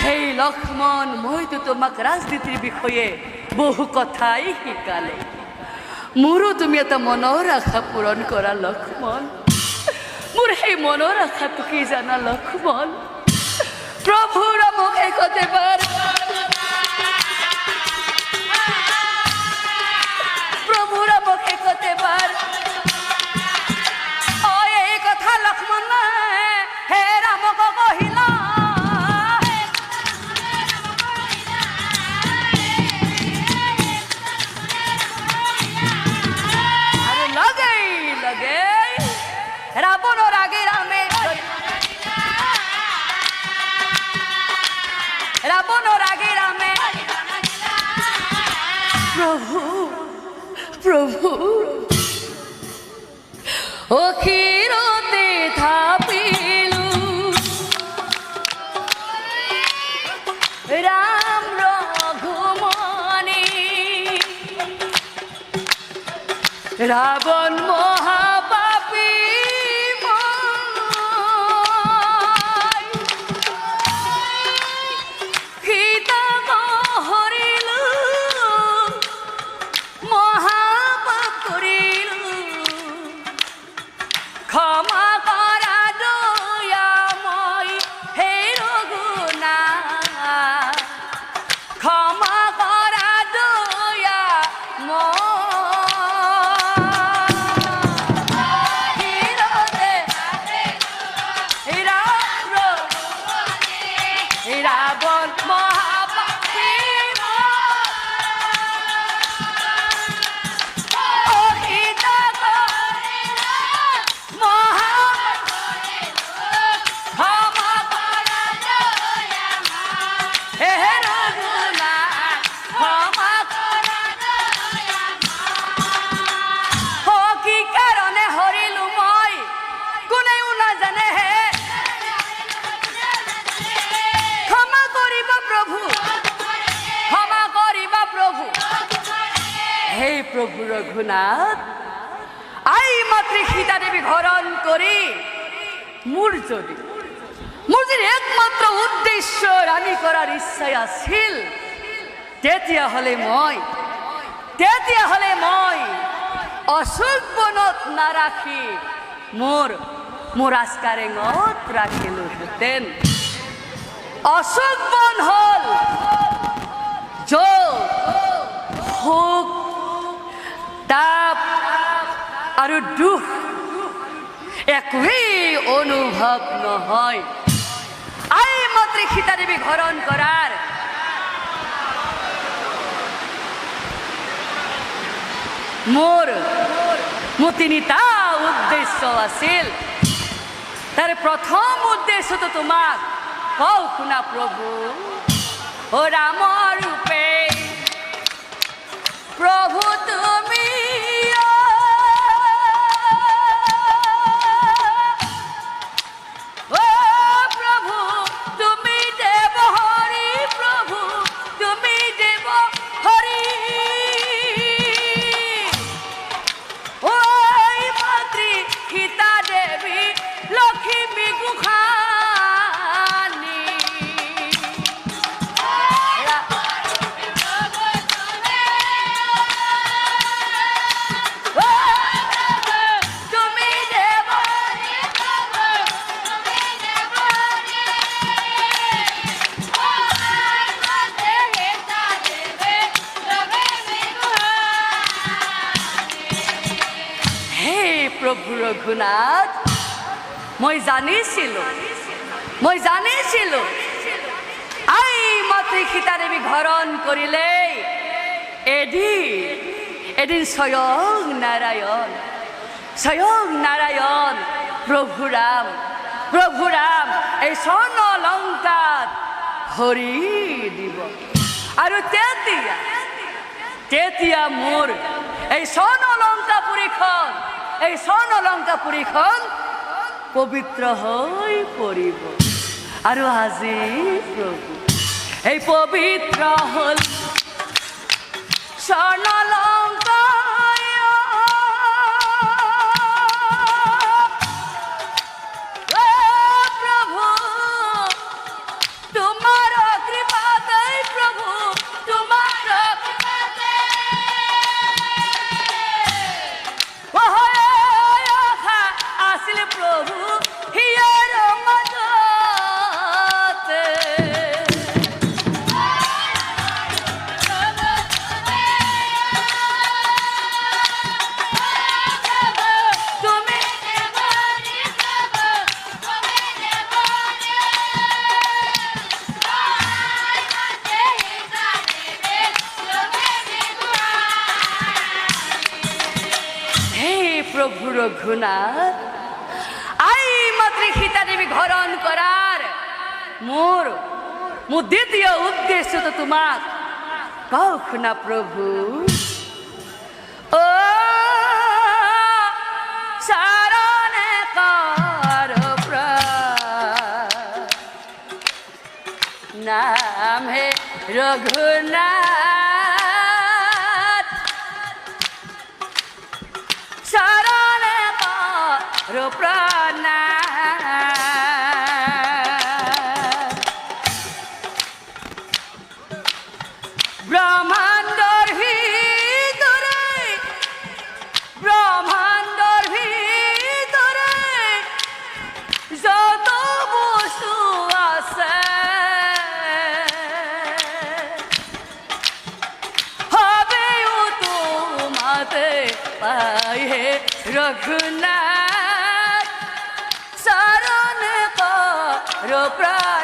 হেই লক্ষ্মণ, মইতো তোমাক ৰাজনীতিৰ বিষয়ে বহু কথাই শিকালে। মোৰো তুমি এটা মনৰ আশা পূৰণ কৰা লক্ষ্মণ। মোৰ সেই মনৰ আশাটো কি জানা লক্ষ্মণ? প্ৰভু ৰামক একতেবাৰ এই কথা লক্ষ্মণ হে ৰামক কহিলা। আৰু লগেই ৰাৱণৰ আগে ৰামে প্ৰভু অখিৰতে থাপিলো ৰাম ৰঘুমণি, ৰাৱণ মহাপাপী সীতাক হৰিলো, মহাপাপ কৰিলো। ক্ষমা কৰা দয়াময় হে ৰঘুনাথ, ক্ষমা কৰা দয়াময়। ৰাৱণ মহাপাপী প্ৰভু ৰঘুনাথ, আই মাতৃ সীতা দেৱী হৰণ কৰি মোৰ যদি একমাত্ৰ উদ্দেশ্য ৰাণী কৰাৰ ইচ্ছা আছিল, তেতিয়াহ'লে মই অশোক বনত নাৰাখি মোৰ ৰাজকাৰেঙত ৰাখিলোহেঁতেন। অশোক বন হ'ল য'ত সুখ, তাপ আৰু দুখ একোৱেই অনুভৱ নহয়। আই মাতৃ সীতা দেৱীক হৰণ কৰাৰ মোৰ তিনিটা উদ্দেশ্য আছিল। তাৰ প্ৰথম উদ্দেশ্যটো তোমাক কওঁ শুনা প্ৰভু। ও ৰামৰ ৰূপে প্ৰভু তুমি, প্ৰভু তুমি দেৱ হৰি, প্ৰভু তুমি দেৱ হৰি। ঐ মাতৃ সীতা দেৱী লক্ষ্মী গোসাঁনী, ৰঘুনাথ মই জানিছিলো আই মাতৃ সীতা দেৱী হৰণ কৰিলে এদিন স্বয়ং নাৰায়ণ প্ৰভু ৰাম এই স্বৰ্ণ লংকাত হৰি দিব আৰু তেতিয়া মোৰ এই স্বৰ্ণ লংকাপুৰীখন পবিত্ৰ হৈ পৰিব আৰু আজি প্ৰভু এই পবিত্ৰ হ'ল স্বৰ্ণ লংকা প্ৰভু ৰঘুনাথ আই মাতৃ সীতা দেৱী হৰণ কৰাৰ মোৰ দ্বিতীয় উদ্দেশ্য তো তোমাক কওঁ শুনা প্ৰভু ও শৰণে কৰ প্ৰাণ নাম হে ৰঘুনাথ শৰণে কৰ প্ৰাণ ব্ৰহ্মাণ্ডৰ ভিতৰে যত বস্তু আছে হবেও তোমাতে পাই হে ৰঘুনাথ শৰণে কৰ প্ৰাণ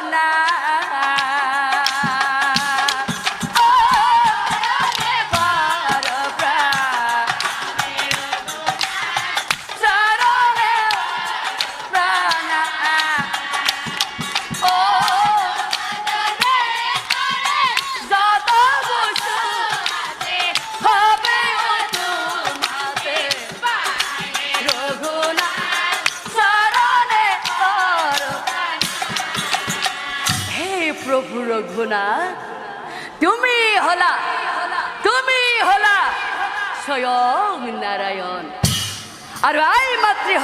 প্রভু রঘুনাথ তুমি হলা স্বয়ং নারায়ণ আর আই মাতৃ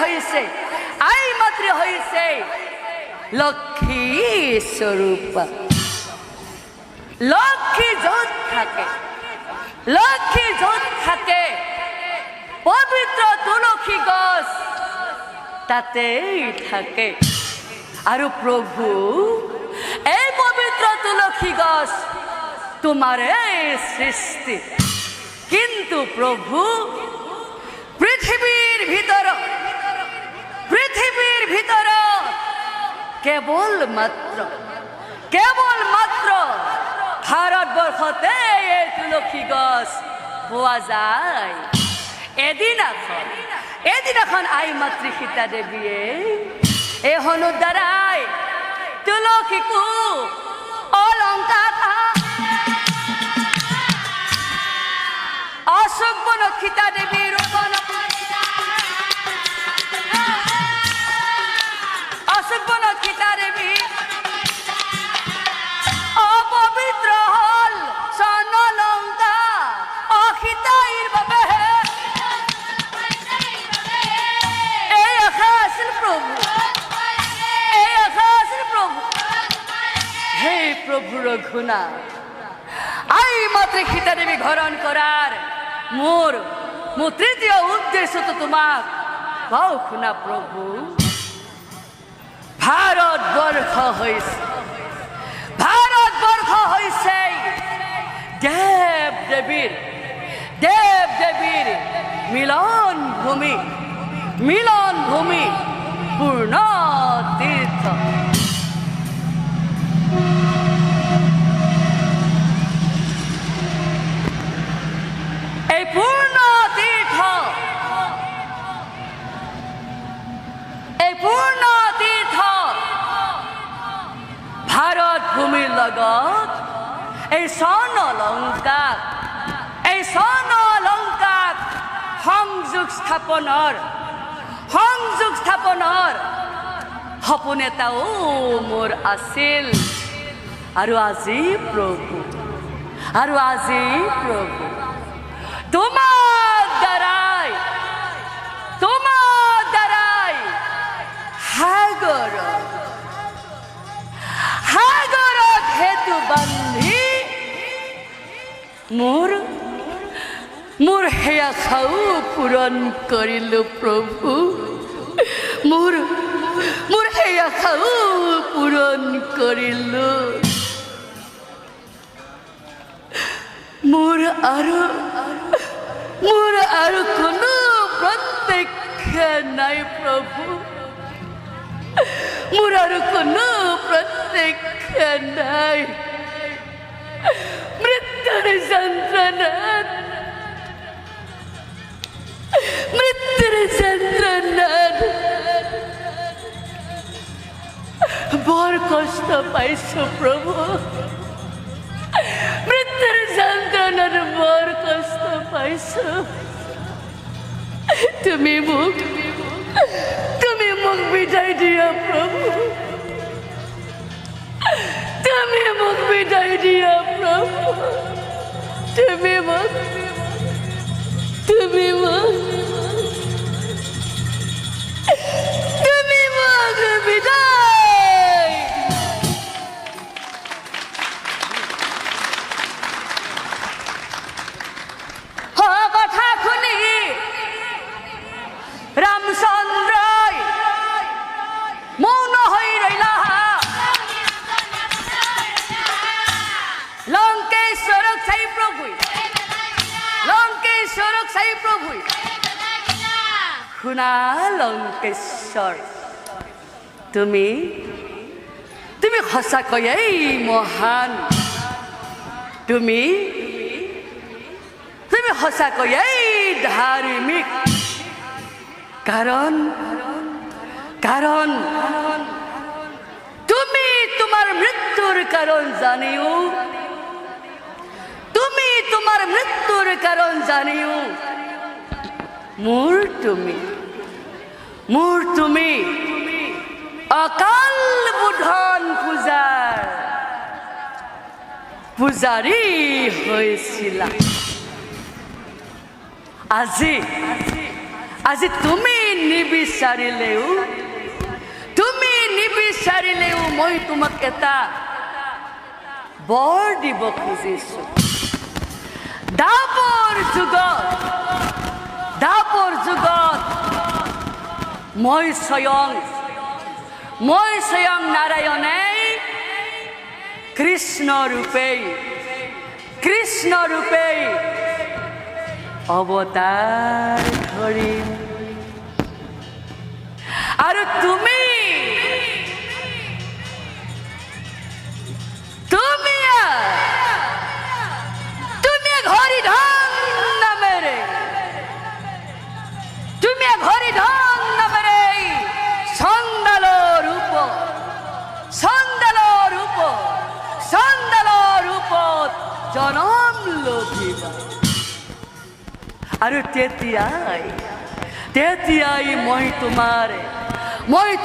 হইছে লক্ষ্মী স্বরূপ লক্ষ্মী যত থাকে পবিত্র তুলসী গছ তাতেই থাকে আর প্রভু এই পবিত্র তুলসী গছ তোমারে সৃষ্টি কিন্তু প্রভু পৃথিবীর ভিতর কেবল মাত্র ভারতবর্ষতে এই তুলসী গছ পোৱা যায় এদিনাখন আই মাতৃ সীতা দেৱীয়ে এই হনু দ্বাৰাই তুলসীকু অলংকার অশোক বন সীতা দেবীর অপবিত্র হল স্বর্ণ লঙ্কা অসীতাইর বাবে এই আশা আছিল প্রভু হে প্রভু রঘুনাথ আই মাতৃ সীতা দেৱী হৰণ কৰাৰ মোৰ তৃতীয় উদ্দেশ্য তো তোমাক কওঁ শুনা প্ৰভু ভাৰতবৰ্ষ হৈছে দেৱ দেৱীৰ মিলন ভূমি মিলন ভূমি পূৰ্ণ তীৰ্থ। এই পূৰ্ণ তীৰ্থ, এই পূৰ্ণ তীৰ্থ ভাৰত ভূমিৰ লগত এই স্বৰ্ণ লংকাত, এই স্বৰ্ণ লংকাত সংযোগ স্থাপনৰ সপোন এটাও মোৰ আছিল। আৰু আজি প্ৰভু, তোমাৰ দ্বাৰাই সাগৰত হেতু বান্ধি মোৰ সেয়া খাও পূৰণ কৰিলো প্ৰভু, মোৰ সেয়া খাও পূৰণ কৰিলো। মোৰ আৰু কোনো প্ৰত্যক্ষ নাই প্ৰভু, মোৰ আৰু কোনো প্ৰত্যক্ষ নাই। মৃত্যুৰ যন্ত্ৰণাত বৰ কষ্ট পাইছো প্ৰভু, মৃত্যুৰ যন্ত্ৰণাত বৰ কষ্ট পাইছো। তুমি মোক বিদায় দিয়া প্ৰভু, তুমি মোক বিদায় দিয়া প্ৰভু, তুমি মোক বিদায়। কথা শুনি ৰামচন্দ্ৰই মৌন হৈ ৰহিলা। লঙ্কেশ্বৰক চাই প্ৰভুই শুনা লঙ্কেশ্বৰ, তুমি সঁচাকৈয়ে মহান, তুমি সঁচাকৈয়ে ধাৰ্মিক। কাৰণ তুমি তোমাৰ মৃত্যুৰ কাৰণ জানিও, মোৰ তুমি অকাল বোধন পূজাৰী হৈছিলা। আজি তুমি নিবিচাৰিলেও মই তোমাক এটা বৰ দিব খুজিছো। দাপৰ যুগত মই স্বয়ং নাৰায়ণে কৃষ্ণ ৰূপে অৱতাৰ ধৰিম। আৰু তুমি হৰিধন নামেৰে চণ্ডালৰ ৰূপত জনম লভিবা। আৰু তেতিয়াই মই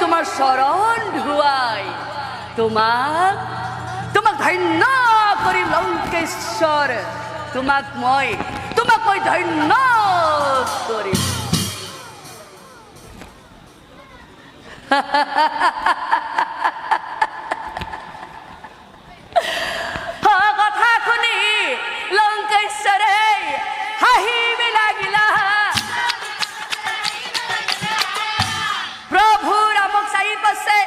তোমাৰ চৰণ ধুৱাই তোমাক ধন্য কৰিম লঙ্কেশ্বৰ, তোমাক মই ধন্য কৰিম। কথা শুনি লঙ্কেশ্বৰে হাঁহিব লাগিলা। প্ৰভু ৰামক চাই পাছে,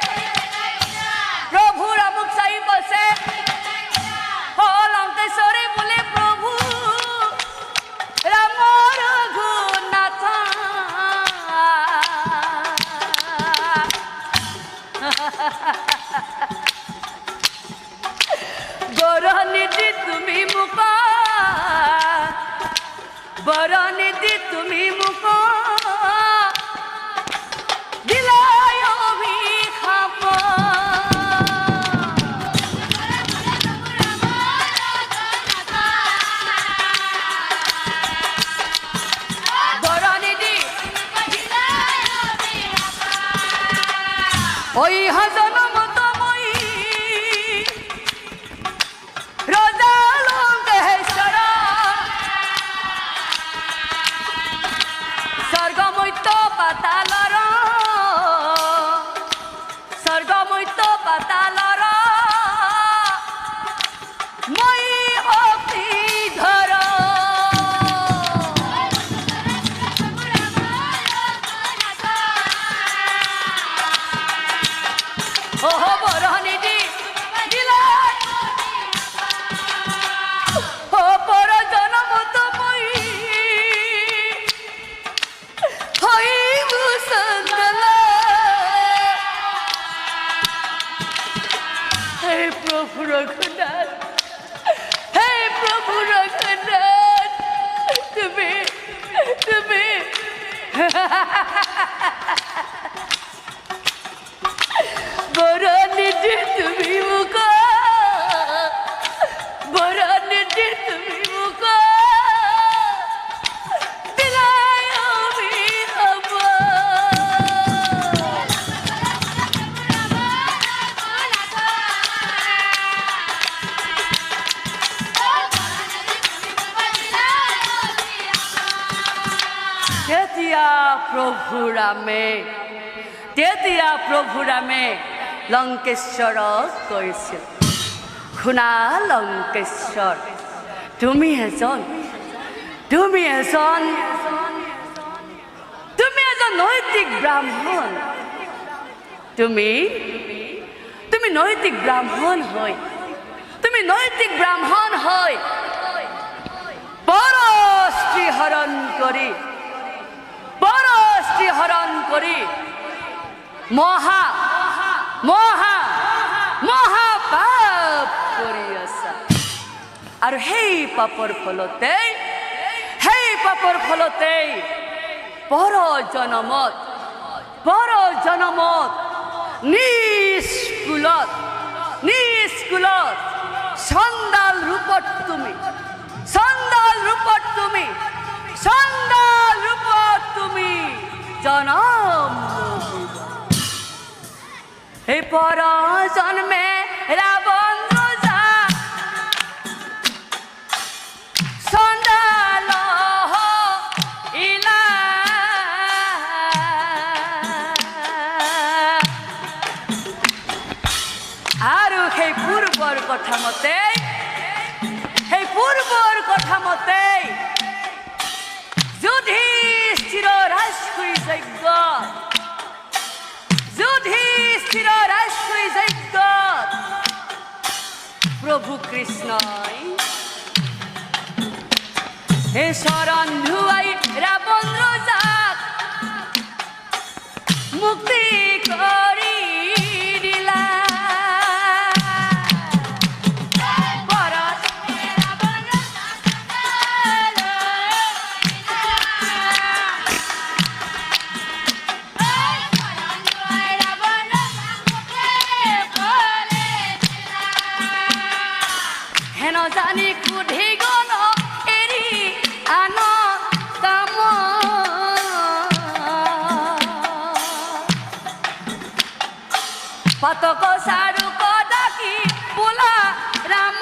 লঙ্কেশ্বৰে বোলে প্ৰভু ৰামৰ গুণ নাথা বরনিধি তুমি মুখ বরনিধি তুমি মুখ দিলাই অভিশাপ ওই হাজার মতো মই রাজা লঙ্কেশ্বর স্বর্গমৈত্য পাতালর স্বর্গমৈত্য পাতালর মই অতি ধর ওহো বরনিধি দিলাই ও পর জনম তুমি হইব সঙ্গল হে প্রভু রঘুনাথ হে প্রভু রঘুনাথ তুমি তুমি বরনিধি তুমি মুখ বরনিধি তুমি মুখ দিলাই অভিশাপ তেতিয়া প্ৰভু ৰামে লঙ্কেশ্বৰক কৈছিল শুনা লঙ্কেশ্বৰ তুমি এজন নৈতিক ব্ৰাহ্মণ তুমি নৈতিক ব্ৰাহ্মণ হৈ পৰ স্ত্ৰী হৰণ কৰি মহা পাপ কৰি আছা আৰু সেই পাপৰ ফলতে পৰ জনমত নিষ্কুলত চণ্ডাল ৰূপত তুমি জনম এই পৰ জন্মে ৰাবণ ৰজা চণ্ডাল ইলা আৰু সেই পূৰ্বৰ কথা মতে যুধিষ্ঠিৰ ৰাজসুই যজ্ঞ প্ৰভু কৃষ্ণই হে শৰণ ধুয়াই ৰাবণ ৰজাক মুক্তি কৰি দিলা জানি কুধি গল এৰি আন কাম পাতক চাৰুক ডাকি বোলা ৰাম